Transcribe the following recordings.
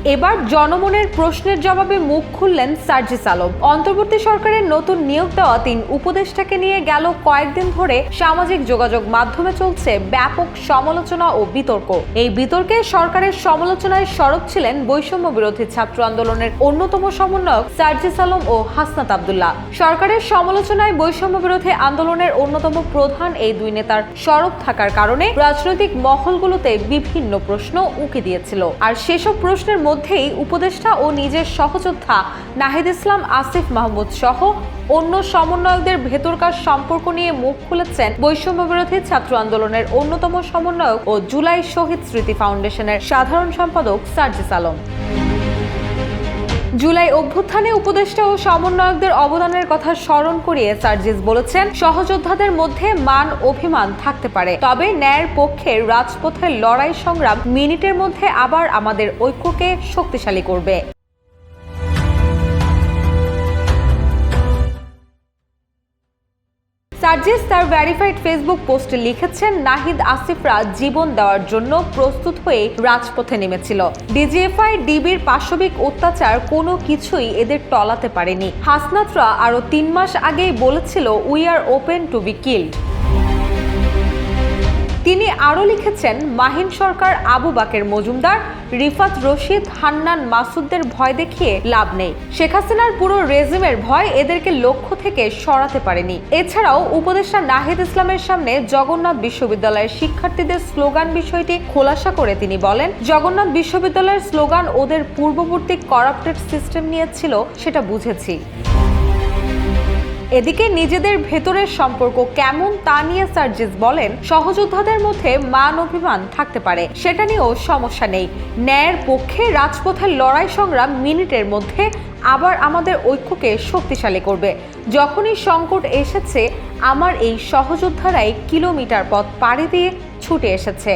এবার জনমনের প্রশ্নের জবাবে মুখ খুললেন সার্জিস আলম। অন্তর্বর্তী সরকারের নতুন নিয়োগ দেওয়া ৩ উপদেষ্টাকে নিয়ে গেল কয়েকদিন ধরে সামাজিক যোগাযোগ মাধ্যমে চলছে ব্যাপক সমালোচনা ও বিতর্ক। এই বিতর্কে সরকারের সমালোচনায় সরব ছিলেন বৈষম্য বিরোধী ছাত্র আন্দোলনের অন্যতম সমন্বয়ক সার্জিস আলম ও হাসনাত আব্দুল্লাহ। সরকারের সমালোচনায় বৈষম্য বিরোধী আন্দোলনের অন্যতম প্রধান এই দুই নেতার সরব থাকার কারণে রাজনৈতিক মহলগুলোতে বিভিন্ন প্রশ্ন উকি দিয়েছিল। আর সেসব প্রশ্নের মধ্যেই উপদেষ্টা ও নিজের সহযোদ্ধা নাহিদ ইসলাম আসিফ মাহমুদ সহ অন্য সমন্বয়কদের ভেতরকার সম্পর্ক নিয়ে মুখ খুলেছেন বৈষম্য বিরোধী ছাত্র আন্দোলনের অন্যতম সমন্বয়ক ও জুলাই শহীদ স্মৃতি ফাউন্ডেশনের সাধারণ সম্পাদক সার্জিস আলম। জুলাই অভ্যুত্থানে উপদেষ্টা ও সমন্বয়কদের অবদানের কথা স্মরণ করিয়ে সার্জিস বলেছেন, সহযোদ্ধাদের মধ্যে মান অভিমান থাকতে পারে, তবে ন্যায়ের পক্ষে রাজপথের লড়াই সংগ্রাম মিনিটের মধ্যে আবার আমাদের ঐক্যকে শক্তিশালী করবে। সার্জিস তার ভেরিফাইড ফেসবুক পোস্টে লিখেছেন, নাহিদ আসিফরা জীবন দেওয়ার জন্য প্রস্তুত হয়ে রাজপথে নেমেছিল। ডিজিএফআই ডিবির পাশবিক অত্যাচার কোনো কিছুই এদের টলাতে পারেনি। হাসনাতরা আরো ৩ মাস আগেই বলেছিল, we are open to be killed. তিনি আরও লিখেছেন, মাহিন সরকার, আবু বাকের মজুমদার, রিফাত রশিদ, হান্নান মাসুদদের ভয় দেখিয়ে লাভ নেই। শেখ হাসিনার পুরো রেজিমের ভয় এদেরকে লক্ষ্য থেকে সরাতে পারেনি। এছাড়াও উপদেষ্টা নাহিদ ইসলামের সামনে জগন্নাথ বিশ্ববিদ্যালয়ের শিক্ষার্থীদের স্লোগান বিষয়টি খোলাসা করে তিনি বলেন, জগন্নাথ বিশ্ববিদ্যালয়ের স্লোগান ওদের পূর্ববর্তী করাপ্টেড সিস্টেম নিয়ে ছিল, সেটা বুঝেছি। এদিকে নিজেদের ভেতরের সম্পর্ক কেমন তা নিয়ে সার্জিস বলেন, সহযোদ্ধাদের মধ্যে মান অভিমান থাকতে পারে, সেটা নিয়েও সমস্যা নেই। ন্যায়ের পক্ষে রাজপথের লড়াই সংগ্রাম মিনিটের মধ্যে আবার আমাদের ঐক্যকে শক্তিশালী করবে। যখনই সংকট এসেছে, আমার এই সহযোদ্ধারাই কিলোমিটার পথ পাড়ি দিয়ে ছুটে এসেছে।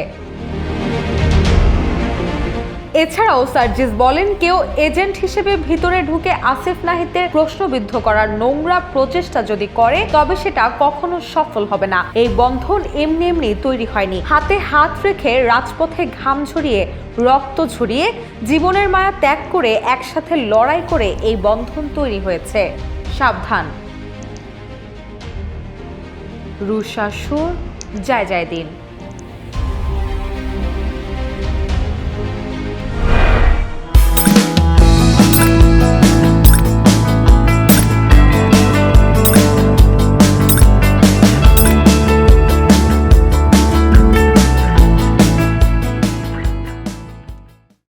এছাড়াও সার্জিস বলেন, কেউ এজেন্ট হিসেবে ভিতরে ঢুকে আসিফ নাহিদদের প্রশ্নবিদ্ধ করার নোংরা প্রচেষ্টা যদি করে, তবে সেটা কখনো সফল হবে না। এই বন্ধন এমনি এমনি তৈরি হয়নি। হাতে হাত রেখে রাজপথে ঘাম ঝরিয়ে, রক্ত ঝরিয়ে, জীবনের মায়া ত্যাগ করে, একসাথে লড়াই করে এই বন্ধন তৈরি হয়েছে। সাবধান। রুশা সুর, জয় জয় দিন।